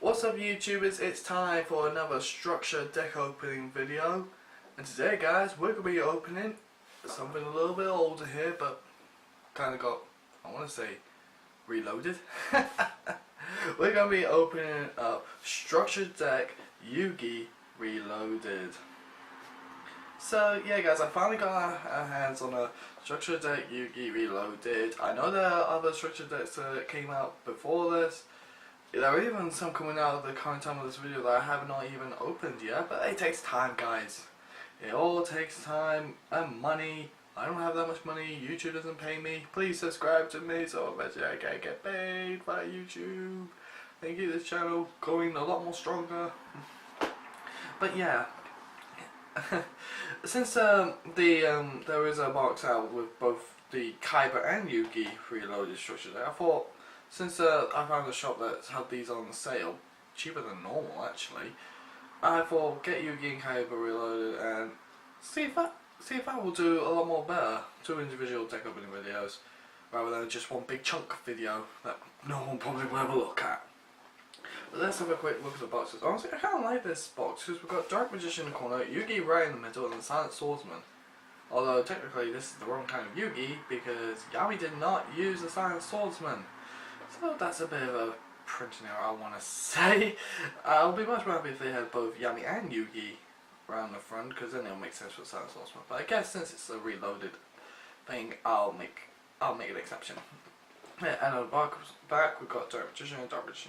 What's up YouTubers, it's time for another structured deck opening video. And today guys, we're going to be opening something a little bit older here, but kind of got, I want to say, reloaded. We're going to be opening up structured deck Yugi Reloaded. So yeah guys, I finally got our hands on a structured deck Yugi Reloaded. I know there are other structured decks that came out before this. There are even some coming out at the current time of this video that I have not even opened yet, but it takes time guys. It all takes time and money. I don't have that much money, YouTube doesn't pay me. Please subscribe to me so eventually I can get paid by YouTube and get this channel going a lot more stronger. But yeah, since there is a box out with both the Kaiba and Yugi Reloaded structure deck, I thought, since I found a shop that had these on sale, cheaper than normal actually, I thought get Yugi and Kaiba Reloaded and see if I will do a lot more better. 2 individual deck opening videos rather than just one big chunk video that no one probably will ever look at. But let's have a quick look at the boxes. Honestly, I kind of like this box because we've got Dark Magician in the corner, Yugi right in the middle, and the Silent Swordsman. Although technically this is the wrong kind of Yugi because Yami did not use the Silent Swordsman. So that's a bit of a printing error, I want to say. I'll be much more happy if they had both Yami and Yugi around the front, because then it'll make sense for the Silent Swordsman. But I guess since it's a reloaded thing, I'll make an exception. Yeah, and on the back we've got Dark Magician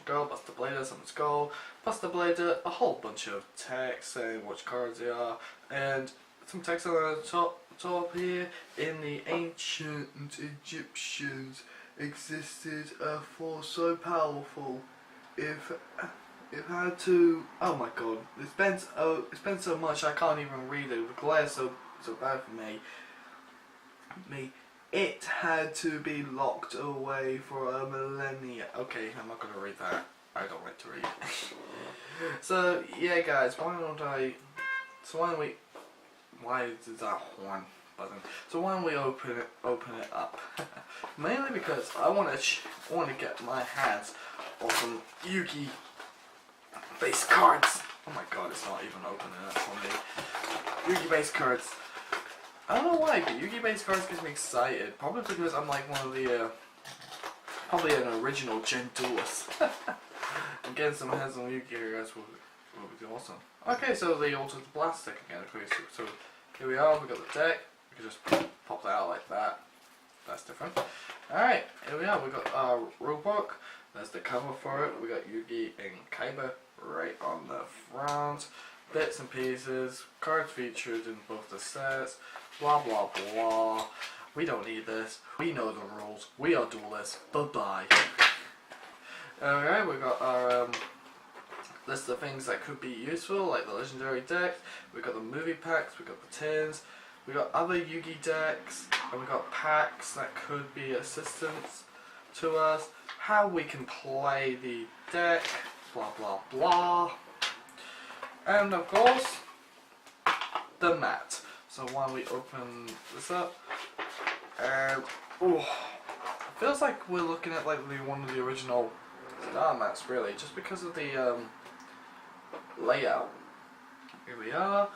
Girl, Buster Blader, Summon Skull, Buster Blader, a whole bunch of text saying which cards they are, and some text on the top here. In the ancient Egyptians existed a force so powerful, if had to, oh my god, it's been so much I can't even read it. The glare's so bad for me. It had to be locked away for a millennia. Okay, I'm not gonna read that. I don't like to read. So yeah guys, why is that horn button? So why don't we open it up? Mainly because I want to get my hands on some Yugi base cards. Oh my god, it's not even opening up for me. Yugi base cards. I don't know why, but Yugi base cards gets me excited. Probably because I'm like one of the probably an original Gen duelist. And getting some hands on Yugi guys will be awesome. Okay, so the Altered Blast deck again. Okay, so here we are. We got the deck. We can just pop that out like that. That's different. Alright, here we are. We got our rulebook. There's the cover for it. We got Yugi and Kaiba right on the front. Bits and pieces. Cards featured in both the sets. Blah blah blah. We don't need this. We know the rules. We are duelists. Bye bye. Alright, we got our list of things that could be useful, like the legendary decks. We got the movie packs. We got the tins. We got other Yugi decks, and we got packs that could be assistance to us. How we can play the deck, blah blah blah. And of course, the mat. So why don't we open this up? And ooh, it feels like we're looking at like one of the original star mats, really, just because of the layout. Here we are.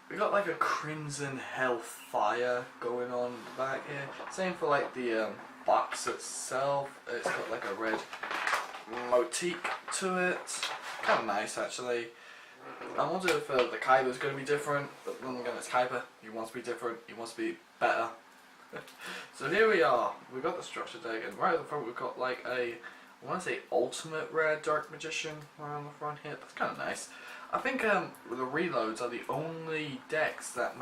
We got like a crimson hellfire going on back here. Same for like the box itself. It's got like a red motif to it. Kind of nice actually. I wonder if the Kaiba is going to be different, but then again it's Kaiba. He wants to be different. He wants to be better. So here we are. We've got the structure deck, and right at the front we've got like a, I want to say ultimate rare Dark Magician right on the front here. That's kind of nice. I think the reloads are the only decks that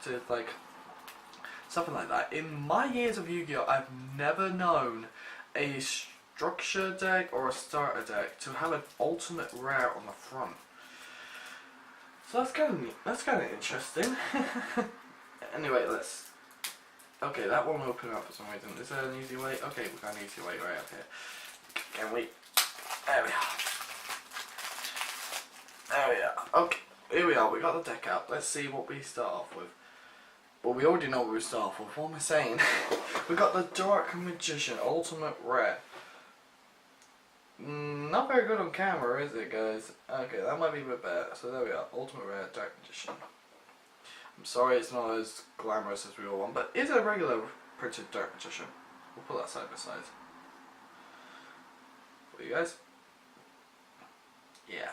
did like something like that. In my years of Yu-Gi-Oh, I've never known a structure deck or a starter deck to have an ultimate rare on the front. So that's kind of neat. That's kind of interesting. Anyway, let's. Okay, that won't open up for some reason. Is there an easy way? Okay, we got an easy way right up here. Can we? There we are. There we are. Okay, here we are. We got the deck out. Let's see what we start off with. Well, we already know what we start off with. What am I saying? We got the Dark Magician Ultimate Rare. Not very good on camera, is it, guys? Okay, that might be a bit better. So there we are, Ultimate Rare Dark Magician. I'm sorry it's not as glamorous as we all want, but it's a regular printed Dark Magician. We'll put that side by side. For you guys. Yeah.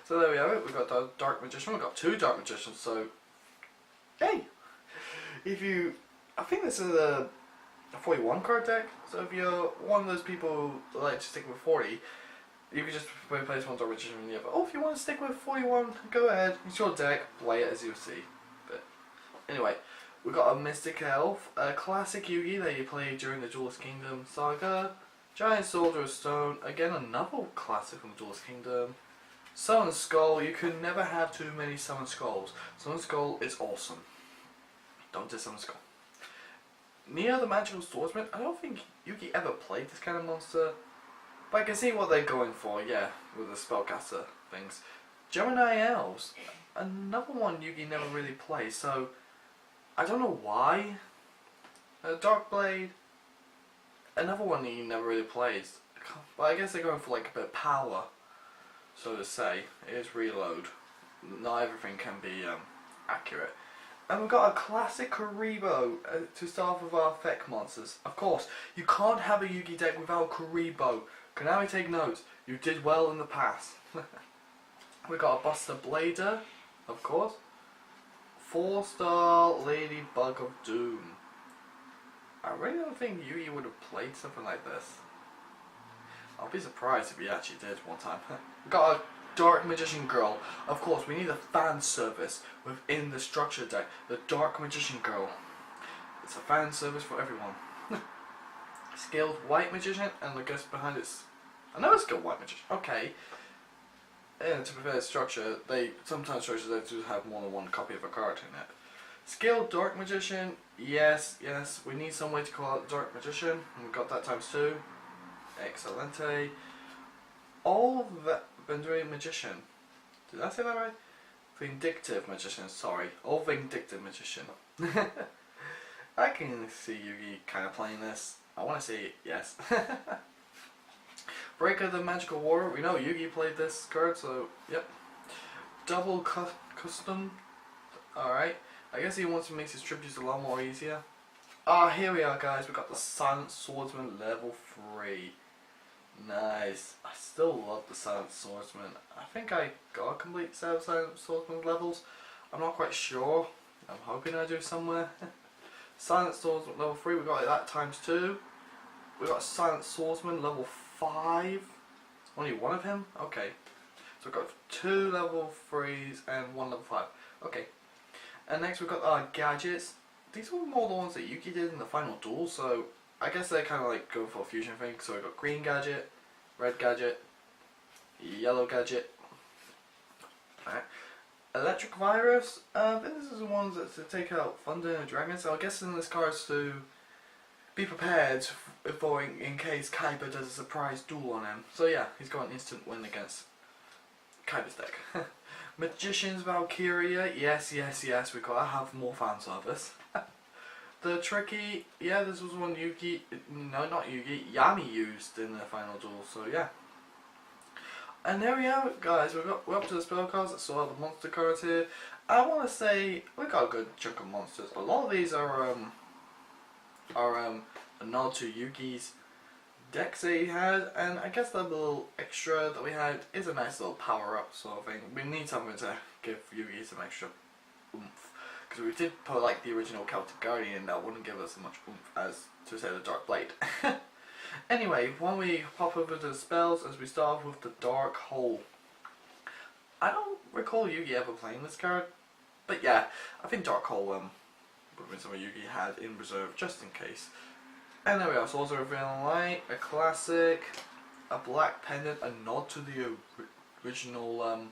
So there we have it, we've got the Dark Magician, we've got two Dark Magicians, so hey! If you, I think this is a 41 card deck, so if you're one of those people that like to stick with 40, you can just place one Dark Magician and the other. Oh, if you want to stick with 41, go ahead, it's your deck, play it as you see. But anyway, we've got a Mystic Elf, a classic Yugi that you played during the Duelist Kingdom saga, Giant Soldier of Stone, again another classic from the Duelist Kingdom, Summon Skull. You can never have too many Summon Skulls. Summon Skull is awesome. Don't diss Summon Skull. Neo the Magical Swordsman. I don't think Yugi ever played this kind of monster, but I can see what they're going for, yeah, with the spellcaster things. Gemini Elves. Another one Yugi never really plays, so I don't know why. Dark Blade. Another one he never really plays, but I guess they're going for like a bit of power, so to say. It is reload. Not everything can be accurate. And we've got a classic Karibo to start with our effect monsters. Of course, you can't have a Yugi deck without Karibo. Konami, take notes. You did well in the past. We got a Buster Blader, of course. 4-star Ladybug of Doom. I really don't think Yugi would have played something like this. I'll be surprised if he actually did one time. We got a Dark Magician Girl. Of course, we need a fan service within the structure deck. The Dark Magician Girl. It's a fan service for everyone. Skilled White Magician, and I guess behind it's another Skilled White Magician. Okay. And to prepare structure, sometimes structures they do have more than one copy of a card in it. Skilled Dark Magician, yes, we need some way to call out Dark Magician, and we got that ×2. Excelente. All Vendorian Magician. Did I say that right? Vindictive Magician, sorry. All Vindictive Magician. I can see Yugi kind of playing this. I want to say yes. Breaker the Magical Warrior. We know Yugi played this card, so yep. Double Custom. Alright. I guess he wants to make his tributes a lot more easier. Here we are, guys. We got the Silent Swordsman level 3. Nice. I still love the Silent Swordsman. I think I got a complete set of Silent Swordsman levels. I'm not quite sure. I'm hoping I do somewhere. Silent Swordsman level 3. We got that ×2. We got Silent Swordsman level 5. Only one of him? Okay. So we've got 2 level 3s and 1 level 5. Okay. And next we've got our gadgets. These were more the ones that Yugi did in the final duel, so I guess they're kind of like going for a fusion thing. So we've got green gadget, red gadget, yellow gadget. Alright. Electric Virus. I think this is the ones that to take out Thunder and Dragon. So I guess in this card is to be prepared for in case Kaiba does a surprise duel on him. So yeah, he's got an instant win against Kaiba's deck. Magician's Valkyria, yes, we gotta have more fan service. The Tricky, yeah, this was one Yugi, no, not Yugi, Yami used in the final duel, so yeah. And there we are, guys, we're up to the spell cards, let's sort out the monster cards here. I want to say, we got a good chunk of monsters. A lot of these are a nod to Yugi's decks that he had, and I guess the little extra that we had is a nice little power up sort of thing. We need something to give Yugi some extra oomph, because we did put like the original Celtic Guardian, that wouldn't give us as much oomph as to say the Dark Blade. Anyway, when we pop over to the spells, as we start off with the Dark Hole. I don't recall Yugi ever playing this card, but yeah, I think Dark Hole would have been something Yugi had in reserve just in case. And there we are, Swords of Revealing Light, a classic, a black pendant, a nod to the original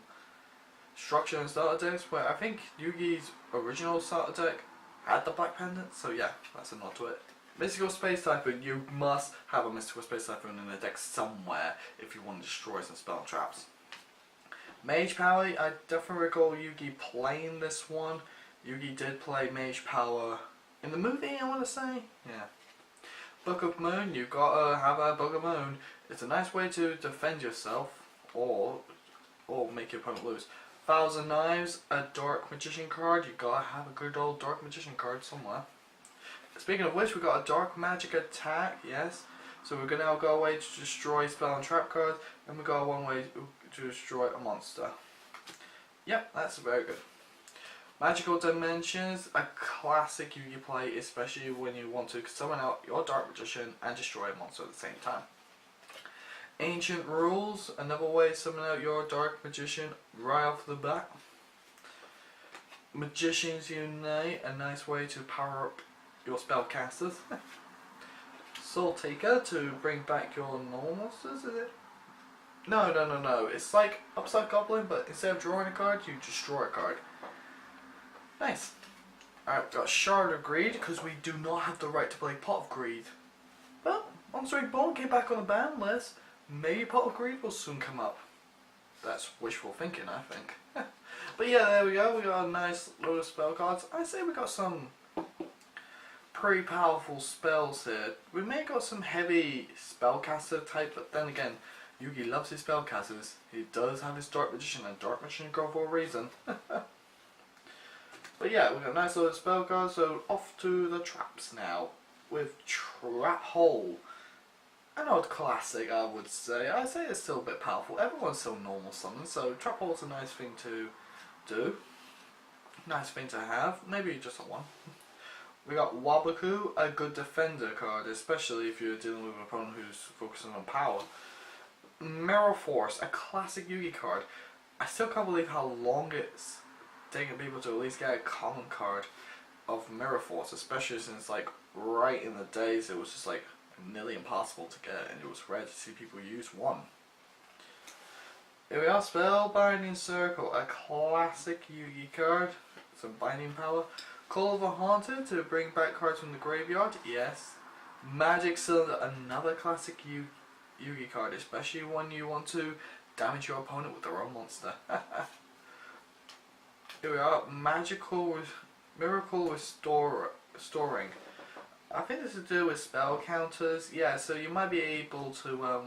structure and starter decks, where I think Yugi's original starter deck had the black pendant, so yeah, that's a nod to it. Mystical Space Typhoon, you must have a Mystical Space Typhoon in the deck somewhere if you want to destroy some spell traps. Mage Power, I definitely recall Yugi playing this one. Yugi did play Mage Power in the movie, I want to say, yeah. Book of Moon, you've got to have a Book of Moon. It's a nice way to defend yourself or make your opponent lose. Thousand Knives, a Dark Magician card. You gotta have a good old Dark Magician card somewhere. Speaking of which, we got a Dark Magic attack, yes. So we're gonna now go away to destroy spell and trap cards, and we got one way to destroy a monster. Yep, that's very good. Magical Dimensions, a classic Yugi play, especially when you want to summon out your Dark Magician and destroy a monster at the same time. Ancient Rules, another way to summon out your Dark Magician right off the bat. Magicians Unite, a nice way to power up your spellcasters. Soul Taker to bring back your normal monsters, is it? No. It's like Upside Goblin, but instead of drawing a card, you destroy a card. Nice. Alright, we've got Shard of Greed, because we do not have the right to play Pot of Greed. Well, Monster Reborn came back on the ban list. Maybe Pot of Greed will soon come up. That's wishful thinking, I think. But yeah, there we go. We got a nice load of spell cards. I say we got some pretty powerful spells here. We may have got some heavy spellcaster type, but then again, Yugi loves his spellcasters. He does have his Dark Magician, and Dark Magician go for a reason. But yeah, we got a nice load of spell cards, so off to the traps now. With Trap Hole. An old classic, I would say. I say it's still a bit powerful. Everyone's still normal summon, so Trap Hole's a nice thing to do. Nice thing to have. Maybe just a one. We got Wabaku, a good defender card, especially if you're dealing with an opponent who's focusing on power. Mirror Force, a classic Yugi card. I still can't believe how long it's taken people to at least get a common card of Mirror Force, especially since like right in the days it was just like nearly impossible to get, and it was rare to see people use one. Here we are, Spellbinding Circle, a classic Yugi card, some binding power. Call of the Haunted to bring back cards from the graveyard, yes. Magic Cylinder, another classic Yugi card, especially when you want to damage your opponent with their own monster. Here we are, Miracle Restoring. I think this is to do with spell counters. Yeah, so you might be able to,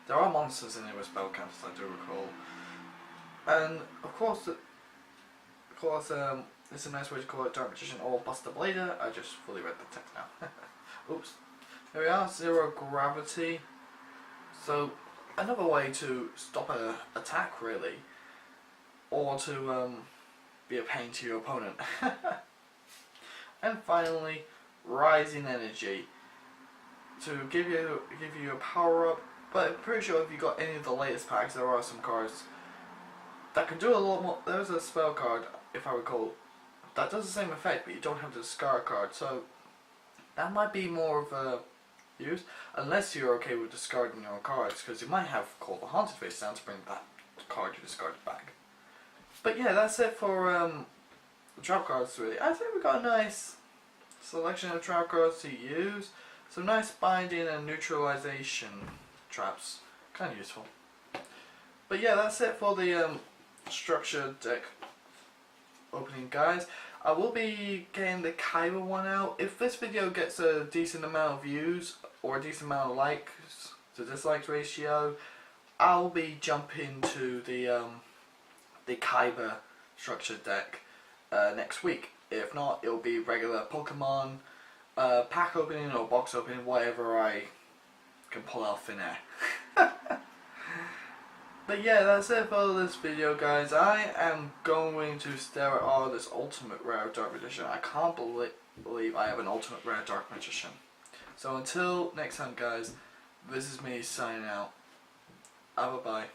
there are monsters in here with spell counters, I do recall. And of course, it's a nice way to call it Dark Magician or Buster Blader. I just fully read the text now. Oops. Here we are, Zero Gravity. So, another way to stop an attack, really. Or to be a pain to your opponent. And finally, Rising Energy. To give you a power up. But I'm pretty sure if you got any of the latest packs, there are some cards that can do a lot more. There's a spell card, if I recall, that does the same effect, but you don't have to discard a card, so that might be more of a use, unless you're okay with discarding your cards, because you might have Call the Haunted face down to bring that card you discarded back. But yeah, that's it for the trap cards really. I think we got a nice selection of trap cards to use, some nice binding and neutralization traps, kind of useful. But yeah, that's it for the structured deck opening, guys. I will be getting the Kaiba one out. If this video gets a decent amount of views or a decent amount of likes to dislikes ratio, I'll be jumping to the Kaiba structured deck next week. If not, it'll be regular Pokemon pack opening or box opening, whatever I can pull out thin air. But yeah, that's it for this video, guys. I am going to stare at this ultimate rare Dark Magician. I can't believe I have an ultimate rare Dark Magician. So until next time, guys, this is me signing out. Bye bye.